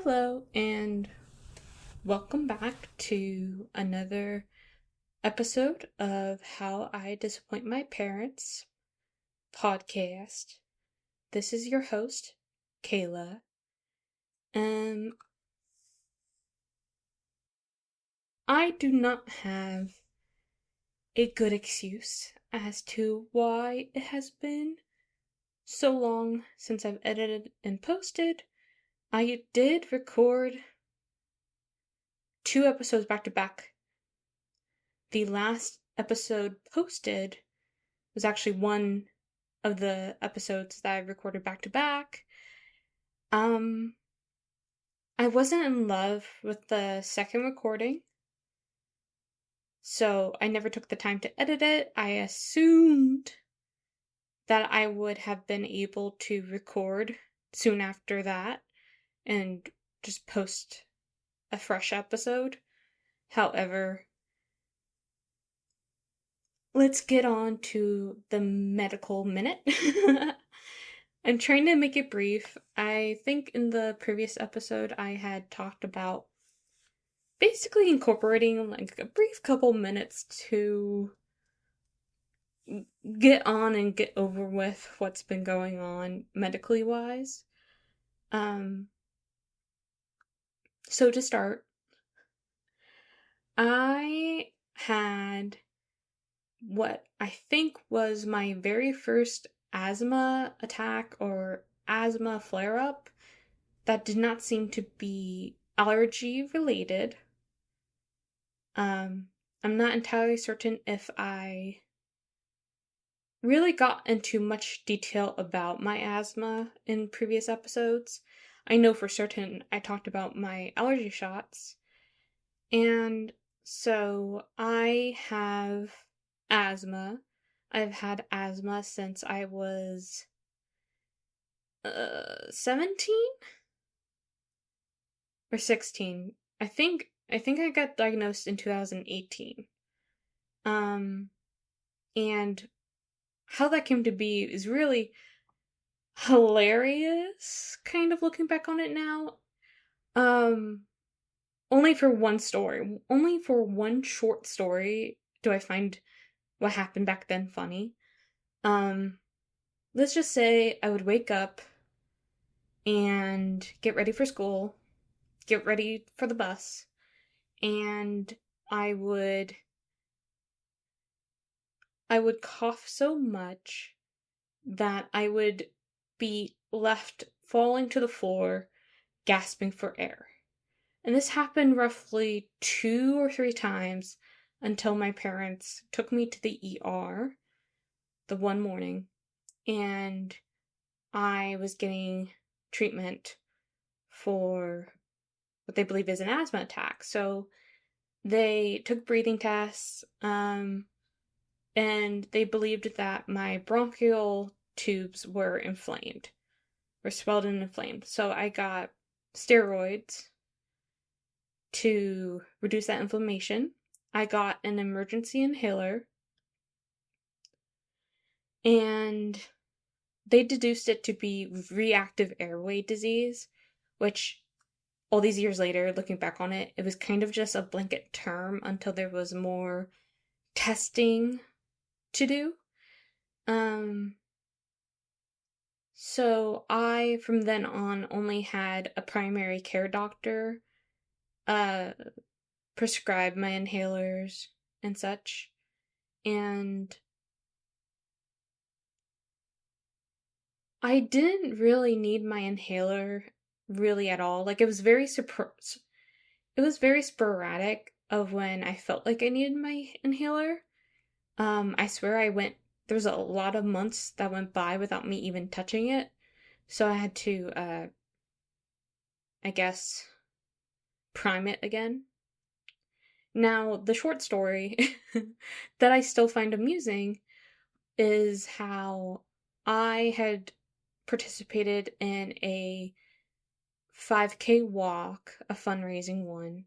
Hello, and welcome back to another episode of How I Disappoint My Parents podcast. This is your host, Kayla. Um, I do not have a good excuse as to why it has been so long since I've edited and posted. I did record 2 episodes back to back. The last episode posted was actually one of the episodes that I recorded back to back. Um, I wasn't in love with the second recording, so I never took the time to edit it. I assumed that I would have been able to record soon after that and just post a fresh episode. However, let's get on to the medical minute. I'm trying to make it brief. I think in the previous episode I had talked about basically incorporating like a brief couple minutes to get on and get over with what's been going on medically wise. Um so to start, I had what I think was my very first asthma attack or asthma flare up that did not seem to be allergy related. I'm not entirely certain if I really got into much detail about my asthma in previous episodes. I know for certain I talked about my allergy shots. And so I have asthma. I've had asthma since I was 17 or 16. I think I got diagnosed in 2018. Um and how that came to be is really hilarious, kind of looking back on it now. Um, only for one story, only for one short story do I find what happened back then funny. Um, let's just say I would wake up and get ready for school, get ready for the bus, and I would I would cough so much that I would be left falling to the floor, gasping for air. And this happened roughly 2 or 3 times until my parents took me to the ER the one morning and I was getting treatment for what they believe is an asthma attack. So they took breathing tests, and they believed that my bronchial tubes were swelled and inflamed. So I got steroids to reduce that inflammation. I got an emergency inhaler, and they deduced it to be reactive airway disease, which all these years later, looking back on it, it was kind of just a blanket term until there was more testing to do. Um, so I, from then on, only had a primary care doctor uh, prescribe my inhalers and such. And I didn't really need my inhaler really at all. Like it was very sporadic of when I felt like I needed my inhaler. I swear there's a lot of months that went by without me even touching it. So I had to I guess prime it again. Now, the short story that I still find amusing is how I had participated in a 5K walk, a fundraising one,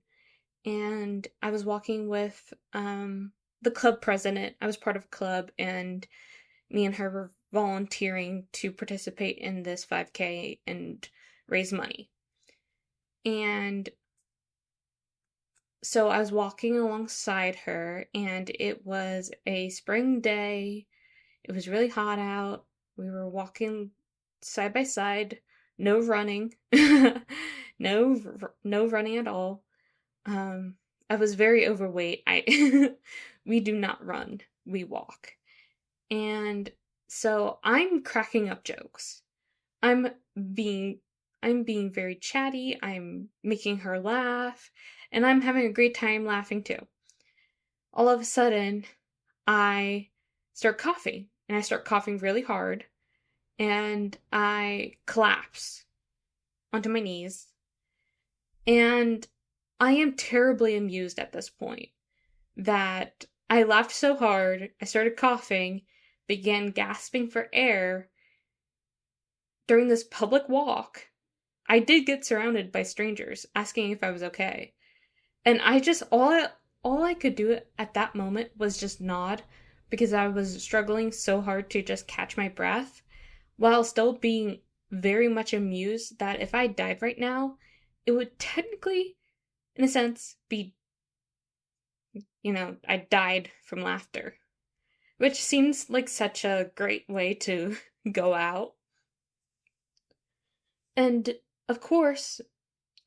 and I was walking with the club president. I was part of a club, and me and her were volunteering to participate in this 5K and raise money. And so I was walking alongside her, and it was a spring day. It was really hot out. We were walking side by side, no running, no running at all. I was very overweight. I we do not run, we walk. And so I'm cracking up jokes. I'm being I'm being very chatty. I'm making her laugh, and I'm having a great time laughing too. All of a sudden, I start coughing, and I start coughing really hard, and I collapse onto my knees, and I am terribly amused at this point that I laughed so hard, I started coughing, began gasping for air during this public walk. I did get surrounded by strangers asking if I was okay. And I just all I could do at that moment was just nod because I was struggling so hard to just catch my breath while still being very much amused that if I died right now, it would technically, in a sense, be, I died from laughter. Which seems like such a great way to go out. And of course,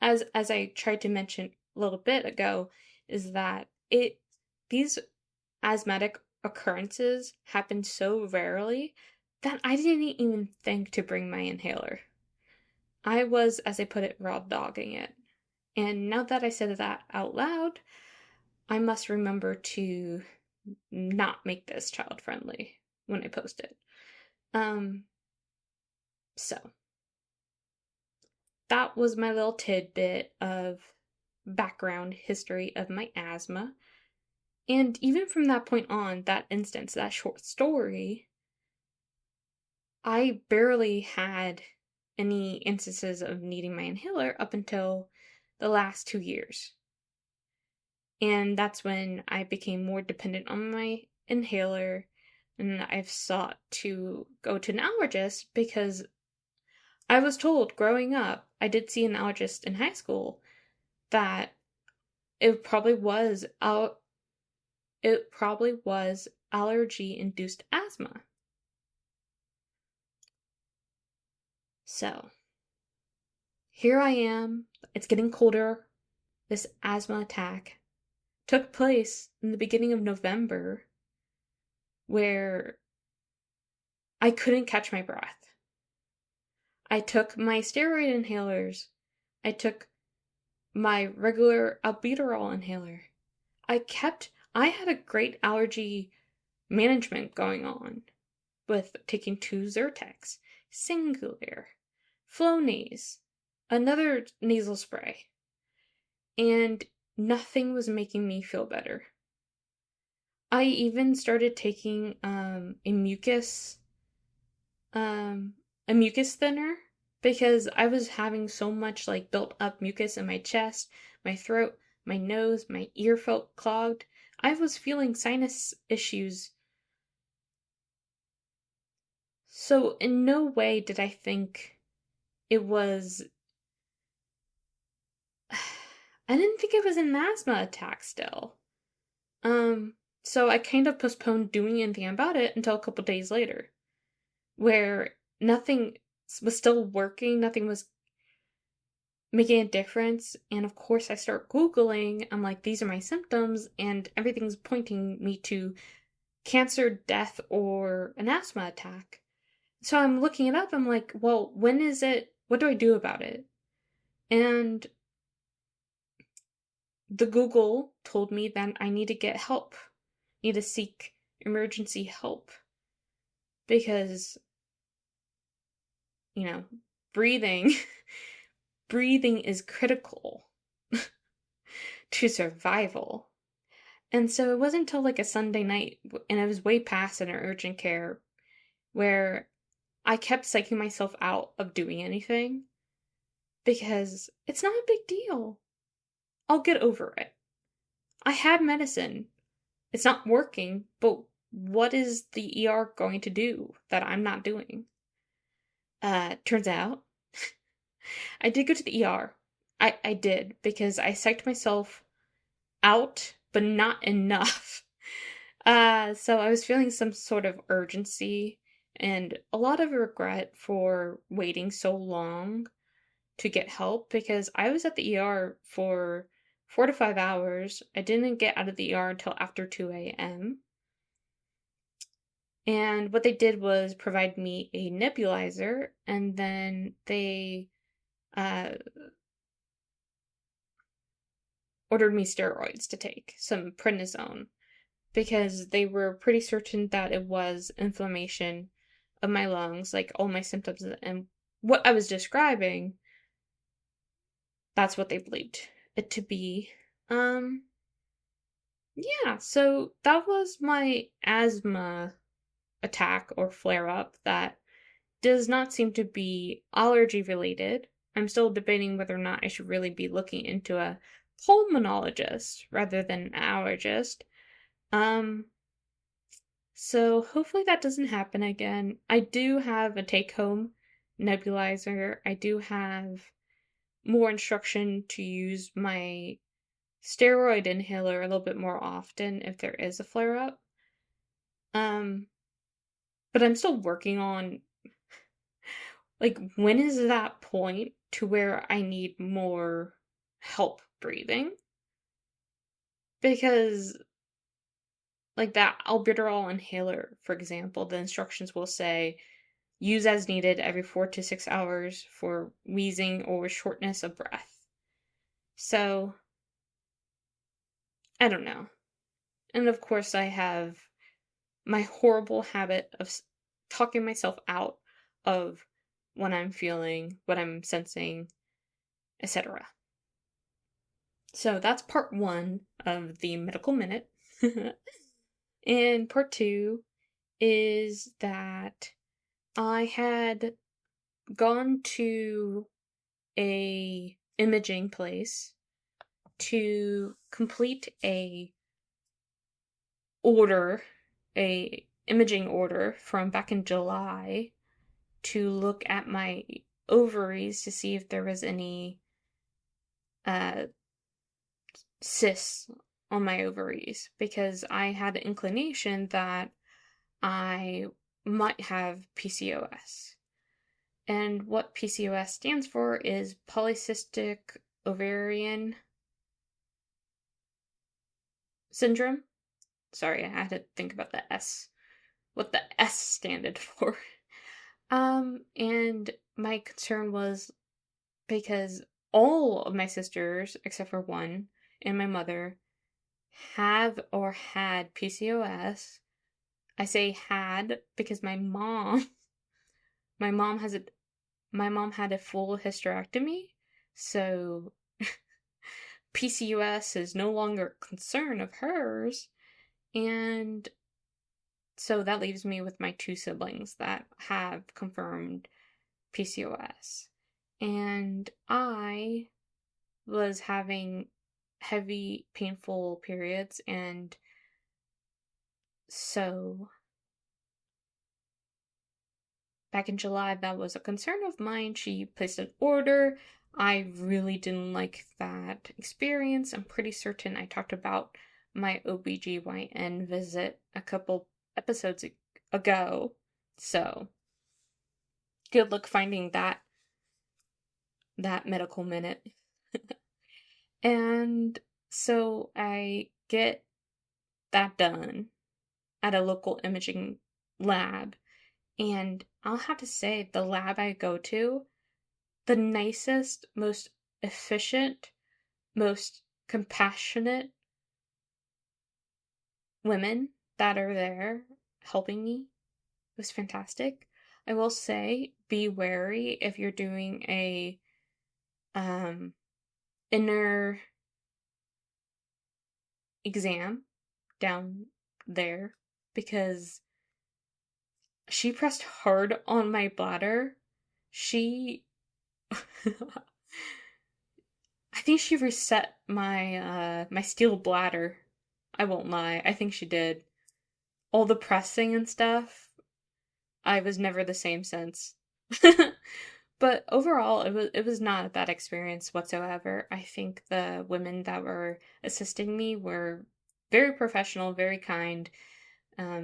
as I tried to mention a little bit ago, is that these asthmatic occurrences happen so rarely that I didn't even think to bring my inhaler. I was, as I put it, raw dogging it. And now that I said that out loud, I must remember to not make this child friendly when I post it. So that was my little tidbit of background history of my asthma. And even from that point on, that instance, that short story, I barely had any instances of needing my inhaler up until the last 2 years. And that's when I became more dependent on my inhaler, and I've sought to go to an allergist because I was told growing up, I did see an allergist in high school, that it probably was allergy-induced asthma. So, here I am. It's getting colder. This asthma attack took place in the beginning of November, where I couldn't catch my breath. I took my steroid inhalers. I took my regular albuterol inhaler. I had a great allergy management going on with taking 2 Zyrtecs, Singulair, Flonase, another nasal spray, and nothing was making me feel better. I even started taking a mucus thinner because I was having so much built up mucus in my chest, my throat, my nose, my ear felt clogged. I was feeling sinus issues. So in no way did I think it was I didn't think it was an asthma attack still. So I kind of postponed doing anything about it until a couple days later, where nothing was still working, nothing was making a difference, and of course I start Googling, I'm like, these are my symptoms, and everything's pointing me to cancer, death, or an asthma attack. So I'm looking it up, I'm like, well, when is it? What do I do about it? And the Google told me that I need to get help, need to seek emergency help, because, breathing is critical to survival. And so it wasn't until a Sunday night, and I was way past an urgent care, where I kept psyching myself out of doing anything, because it's not a big deal. I'll get over it. I had medicine. It's not working, but what is the ER going to do that I'm not doing? Turns out, I did go to the ER, I did, because I psyched myself out, but not enough. So I was feeling some sort of urgency and a lot of regret for waiting so long to get help, because I was at the ER for 4 to 5 hours. I didn't get out of the ER until after 2 a.m. And what they did was provide me a nebulizer, and then they uh, ordered me steroids to take, some prednisone, because they were pretty certain that it was inflammation of my lungs, like all my symptoms and what I was describing, that's what they believed it to be. Um, yeah, so that was my asthma attack or flare up that does not seem to be allergy related. I'm still debating whether or not I should really be looking into a pulmonologist rather than an allergist. Um, so hopefully that doesn't happen again. I do have a take home nebulizer. I do have more instruction to use my steroid inhaler a little bit more often if there is a flare up. Um, but I'm still working on, like, when is that point to where I need more help breathing? Because, like, that albuterol inhaler, for example, the instructions will say use as needed every 4 to 6 hours for wheezing or shortness of breath. So, I don't know. And of course, I have my horrible habit of talking myself out of what I'm feeling, what I'm sensing, etc. So that's part one of the medical minute. And part two is that I had gone to a imaging place to complete order, a imaging order from back in July to look at my ovaries to see if there was any uh, cysts on my ovaries, because I had an inclination that I might have PCOS. And what PCOS stands for is polycystic ovarian syndrome. Sorry, I had to think about the S, what the S standed for. And my concern was because all of my sisters, except for one, and my mother, have or had PCOS. I say had because my mom has a, my mom had a full hysterectomy, so PCOS is no longer a concern of hers, and so that leaves me with my two siblings that have confirmed PCOS. And I was having heavy, painful periods, and so back in July, that was a concern of mine. She placed an order. I really didn't like that experience. I'm pretty certain I talked about my OBGYN visit a couple episodes ago. So, good luck finding that medical minute. And so I get that done at a local imaging lab. And I'll have to say, the lab I go to, the nicest, most efficient, most compassionate women that are there helping me. It was fantastic. I will say, be wary if you're doing a inner exam down there, because she pressed hard on my bladder. She I think she reset my steel bladder. I won't lie. I think she did. All the pressing and stuff. I was never the same since. But overall, it was not a bad experience whatsoever. I think the women that were assisting me were very professional, very kind,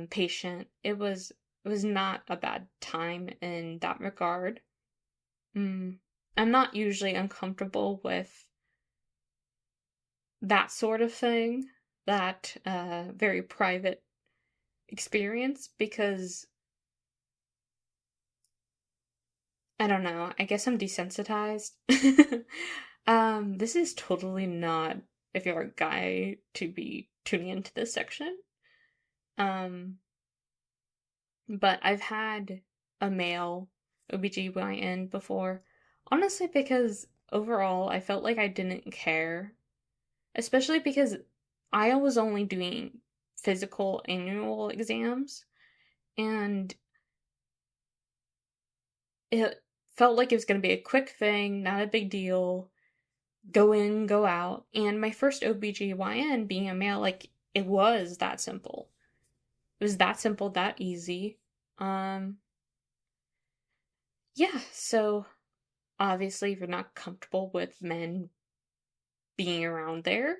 patient. It was not a bad time in that regard. Mm. I'm not usually uncomfortable with that sort of thing, that very private experience, because I don't know, I guess I'm desensitized. This is totally not if you're a guy to be tuning into this section. Um, but I've had a male OBGYN before, honestly, because overall I felt like I didn't care, especially because I was only doing physical annual exams, and it felt like it was going to be a quick thing, not a big deal, go in, go out. And my first OBGYN being a male, like, it was that simple. It was that simple, that easy. Um, yeah, so obviously, if you're not comfortable with men being around there,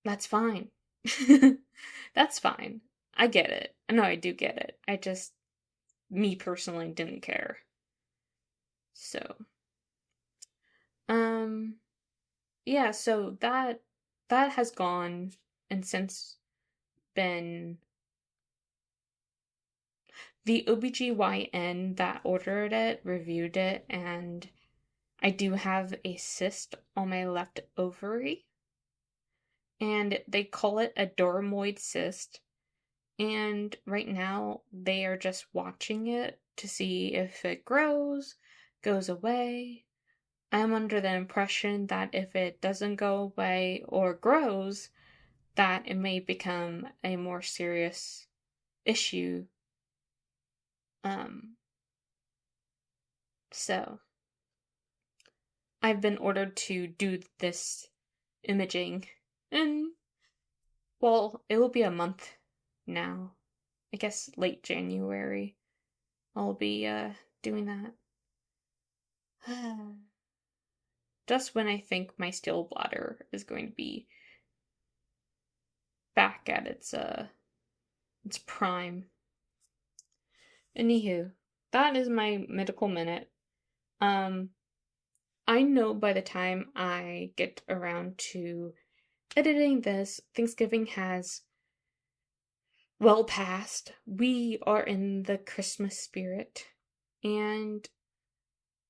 that's fine. That's fine. I get it. No, I do get it. I just, me personally, didn't care. So, um, yeah, so that has gone and since been the OBGYN that ordered it, reviewed it, and I do have a cyst on my left ovary, and they call it a dermoid cyst. And right now, they are just watching it to see if it grows, goes away. I'm under the impression that if it doesn't go away or grows, that it may become a more serious issue. Um, so I've been ordered to do this imaging, and well, it will be a month now. I guess late January I'll be doing that. Just when I think my steel bladder is going to be back at its prime. Anywho, that is my medical minute. Um, I know by the time I get around to editing this, Thanksgiving has well passed. We are in the Christmas spirit, and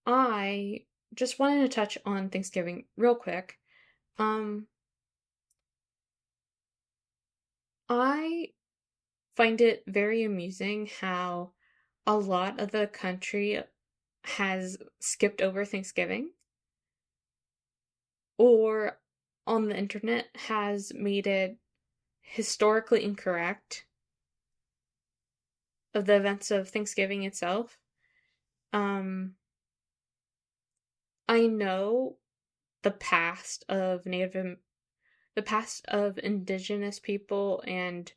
I just wanted to touch on Thanksgiving real quick. Um, I find it very amusing how a lot of the country has skipped over Thanksgiving, or on the internet has made it historically incorrect of the events of Thanksgiving itself. Um, I know the past of the past of indigenous people and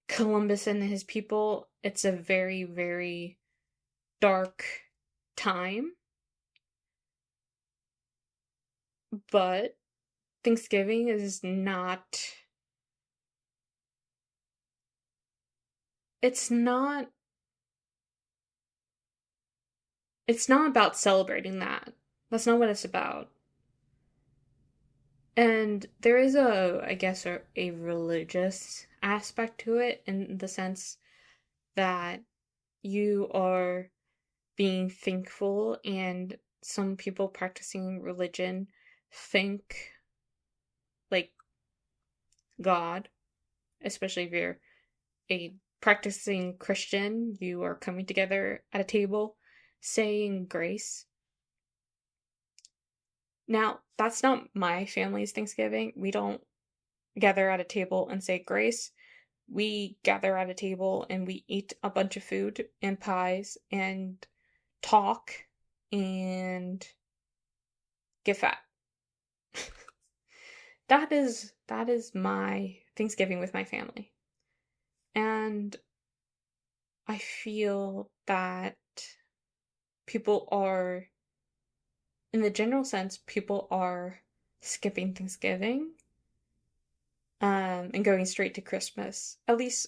Columbus and his people. It's a very, very dark time, but Thanksgiving is not, it's not, it's not about celebrating that. That's not what it's about. And there is I guess, a religious aspect to it, in the sense that you are being thankful, and some people practicing religion thank, like, God, especially if you're a practicing Christian, you are coming together at a table saying grace. Now, that's not my family's Thanksgiving. We don't gather at a table and say grace. We gather at a table and we eat a bunch of food and pies and talk and get fat. That is my Thanksgiving with my family. And I feel that people are, in the general sense, people are skipping Thanksgiving, and going straight to Christmas. At least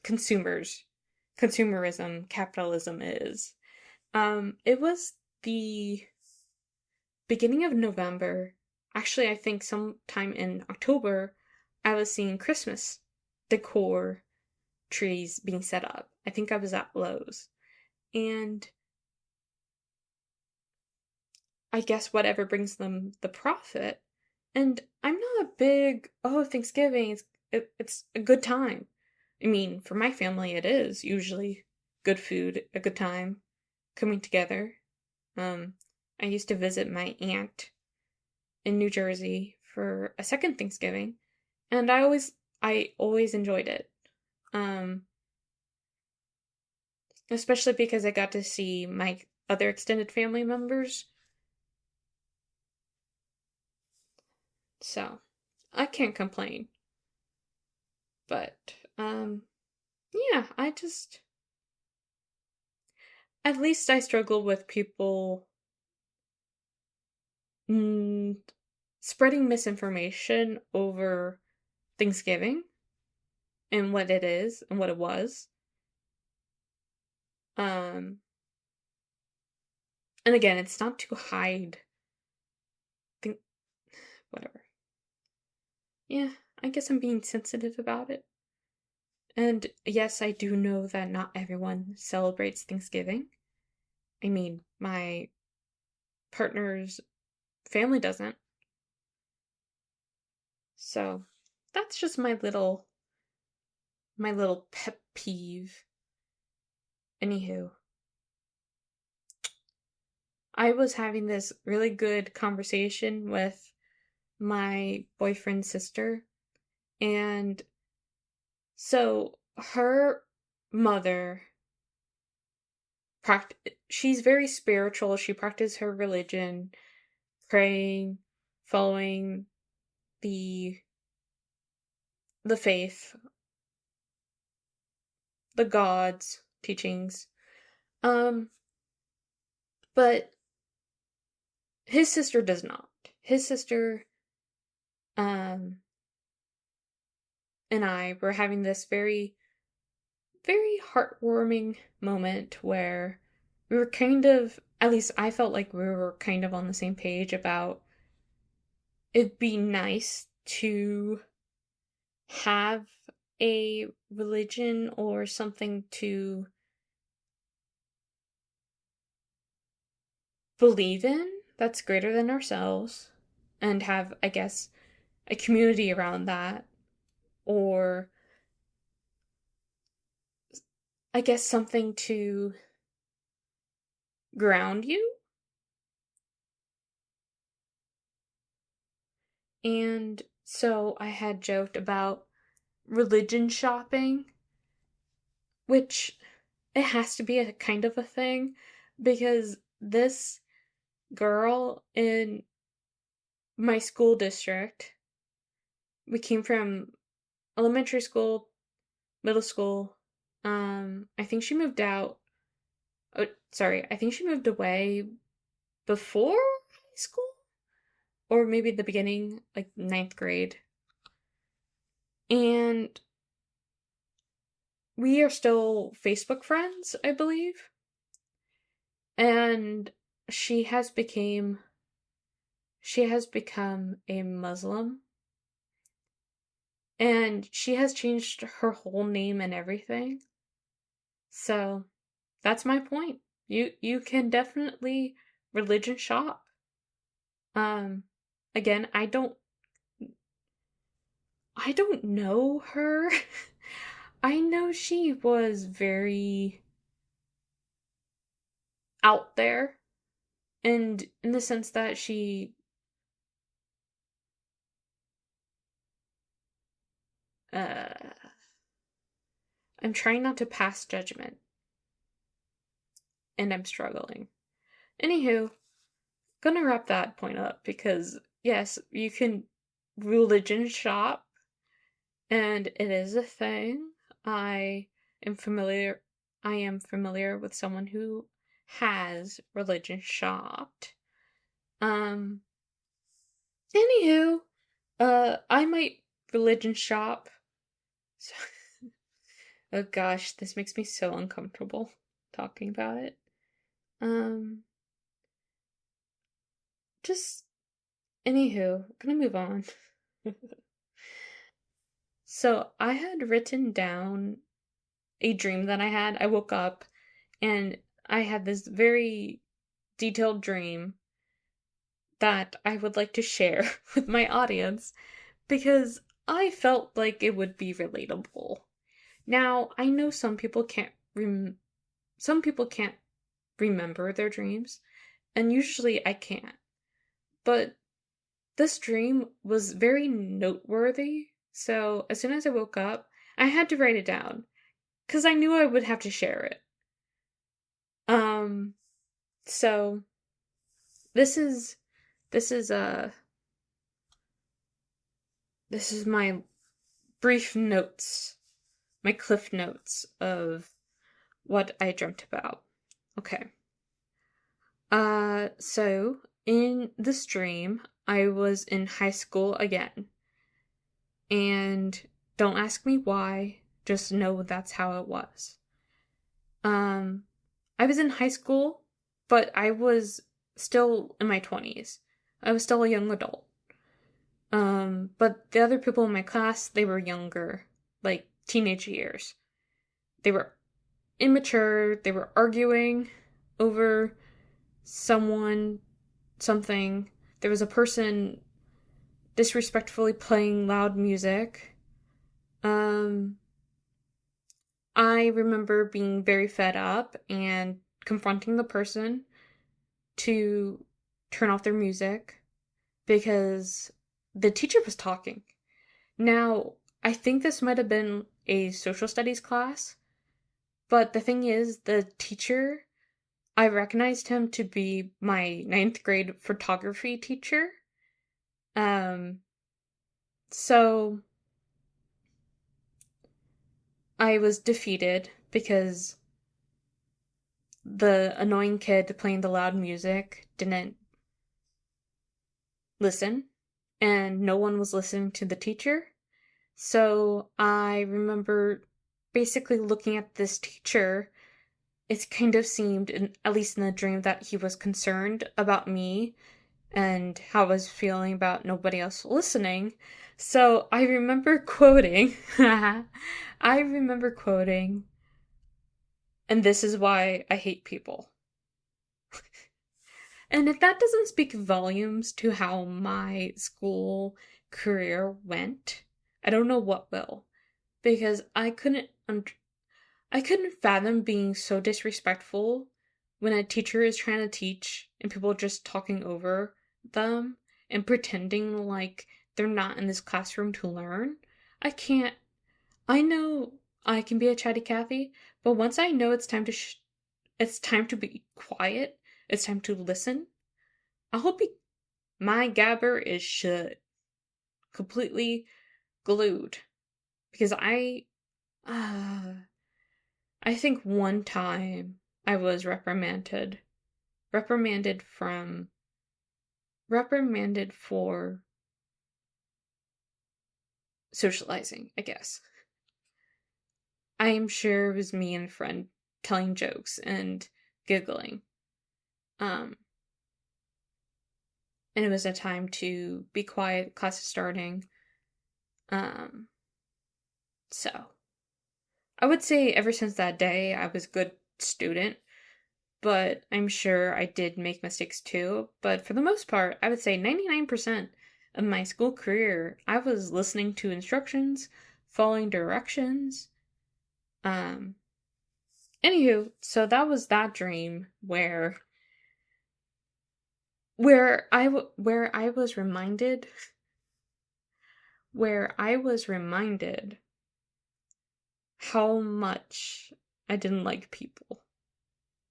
consumers, consumerism, capitalism is. It was the beginning of November. Actually, I think sometime in October, I was seeing Christmas decor trees being set up. I think I was at Lowe's. And I guess whatever brings them the profit. And I'm not a big, oh, Thanksgiving, it's a good time. I mean, for my family, it is usually good food, a good time, coming together. Um, I used to visit my aunt in New Jersey for a second Thanksgiving, and I always enjoyed it. Um, Especially because I got to see my other extended family members. So, I can't complain. But yeah, at least I struggle with people mm, spreading misinformation over Thanksgiving and what it is and what it was. Um and again, it's not to hide think whatever. Yeah, I guess I'm being sensitive about it. And yes, I do know that not everyone celebrates Thanksgiving. I mean, my partner's family doesn't. So, that's just my little pet peeve. Anywho, I was having this really good conversation with my boyfriend's sister, and so her mother she's very spiritual. She practices her religion, praying, following the the faith, the gods' teachings. Um, but his sister does not. His sister um and I were having this very, very heartwarming moment where we were kind of, at least I felt like we were kind of on the same page about it'd be nice to have a religion or something to believe in that's greater than ourselves and have, I guess, a community around that, or I guess something to ground you. And so I had joked about religion shopping, which it has to be a kind of a thing because this girl in my school district, we came from elementary school, middle school. I think she moved out. Oh, sorry, I think she moved away before high school, or maybe the beginning, like ninth grade. And we are still Facebook friends, I believe. And she has became she has become a Muslim, and she has changed her whole name and everything. So that's my point. You can definitely religion shop. Um Again, I don't know her. I know she was very out there, and in the sense that uh I'm trying not to pass judgment, and I'm struggling. Anywho, gonna wrap that point up because yes, you can religion shop, and it is a thing. I am familiar. I am familiar with someone who has religion shopped. Um, Anywho, I might religion shop. So, oh gosh, this makes me so uncomfortable talking about it. Um, just anywho, gonna move on. So I had written down a dream that I had. I woke up and I had this very detailed dream that I would like to share with my audience because I felt like it would be relatable. Now, I know some people can't remember their dreams, and usually I can't. But this dream was very noteworthy, so as soon as I woke up, I had to write it down cuz I knew I would have to share it. Um so this is this is this is my brief notes, my cliff notes of what I dreamt about. Okay. So in this dream, I was in high school again. And don't ask me why, just know that's how it was. Um, I was in high school, but I was still in my 20s. I was still a young adult. But the other people in my class, they were younger, like teenage years. They were immature, they were arguing over something. There was a person disrespectfully playing loud music. Um, I remember being very fed up and confronting the person to turn off their music because the teacher was talking. Now, I think this might have been a social studies class, but the thing is, the teacher, I recognized him to be my ninth grade photography teacher. Um, so I was defeated because the annoying kid playing the loud music didn't listen, and no one was listening to the teacher. So I remember basically looking at this teacher. It kind of seemed, at least in the dream, that he was concerned about me and how I was feeling about nobody else listening. So I remember quoting, I remember quoting, and this is why I hate people. And if that doesn't speak volumes to how my school career went, I don't know what will. Because I couldn't fathom being so disrespectful when a teacher is trying to teach and people are just talking over them and pretending like they're not in this classroom to learn. I can't. I know I can be a chatty Cathy, but once I know it's time to be quiet, it's time to listen. I'll be my gabber is shut, completely glued, because uh, I think one time I was reprimanded from reprimanded for socializing, I guess. I am sure it was me and a friend telling jokes and giggling. Um, and it was a time to be quiet, class is starting. Um, so I would say ever since that day I was a good student, but I'm sure I did make mistakes too. But for the most part, I would say 99% of my school career, I was listening to instructions, following directions. Um, Anywho, so that was that dream where I was reminded where I was reminded how much I didn't like people.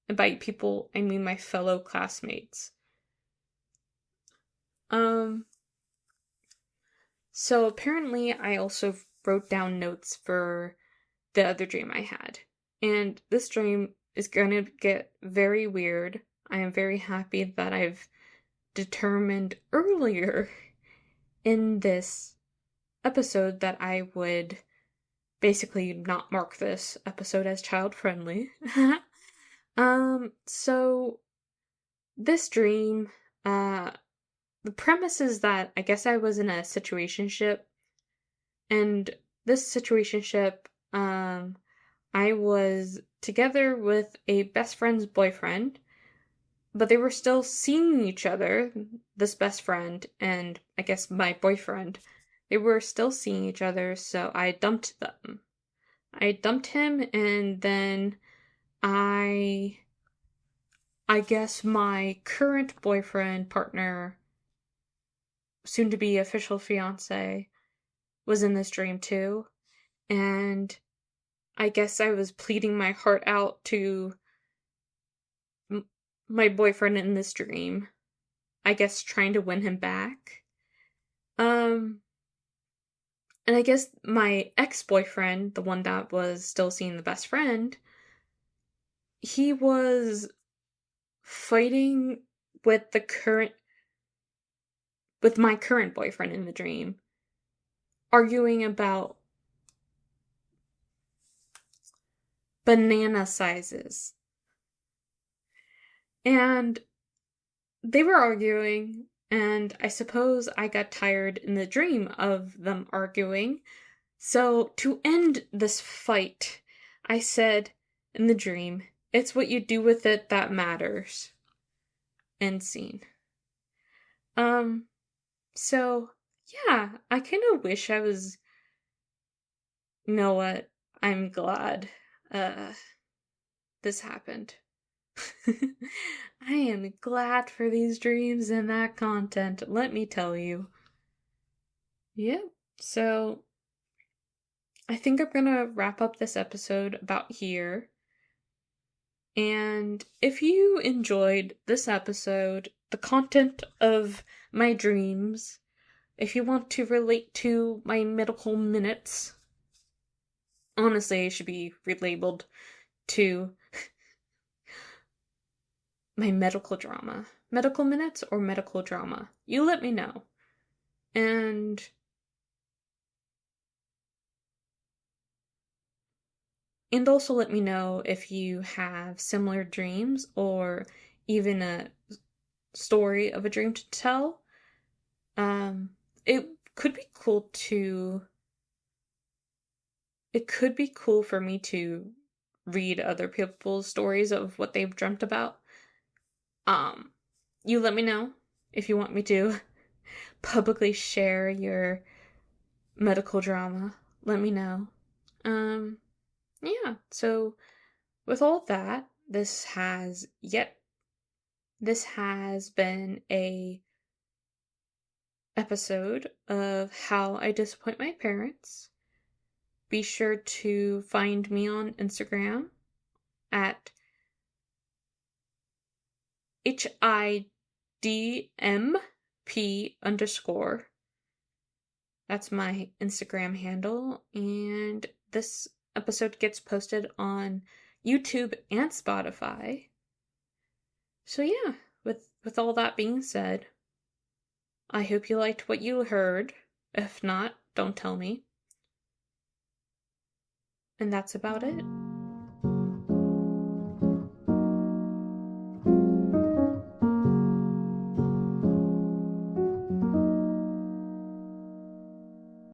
And by people, I mean my fellow classmates. Um, so apparently I also wrote down notes for the other dream I had. And this dream is going to get very weird. I am very happy that I've determined earlier in this episode that I would basically not mark this episode as child friendly. So this dream, the premise is that I guess I was in a situationship, and this situationship, I was together with a best friend's boyfriend, but they were still seeing each other, this best friend and I guess my boyfriend. They were still seeing each other, so I dumped them. I dumped him, and then I guess my current boyfriend, partner, soon to be official fiance, was in this dream too. And I guess I was pleading my heart out to my boyfriend in this dream. I guess trying to win him back. And I guess my ex-boyfriend, the one that was still seeing the best friend, he was fighting with my current boyfriend in the dream, arguing about banana sizes. And they were arguing, and I suppose I got tired in the dream of them arguing. So to end this fight, I said in the dream, "It's what you do with it that matters." End scene. So yeah, I kind of wish I was, you know what? I'm glad this happened. I am glad for these dreams and that content, let me tell you. Yeah, so I think I'm gonna wrap up this episode about here. And if you enjoyed this episode, the content of my dreams, if you want to relate to my medical minutes, honestly, it should be relabeled to my medical drama. Medical minutes or medical drama? You let me know. And also let me know if you have similar dreams or even a story of a dream to tell. It could be cool for me to read other people's stories of what they've dreamt about. You let me know if you want me to publicly share your medical drama. Let me know. Yeah, so with all that, this has been a episode of How I Disappoint My Parents. Be sure to find me on Instagram at HIDMP_. That's my Instagram handle, and this episode gets posted on YouTube and Spotify. So yeah, with all that being said, I hope you liked what you heard. If not, don't tell me. And that's about it.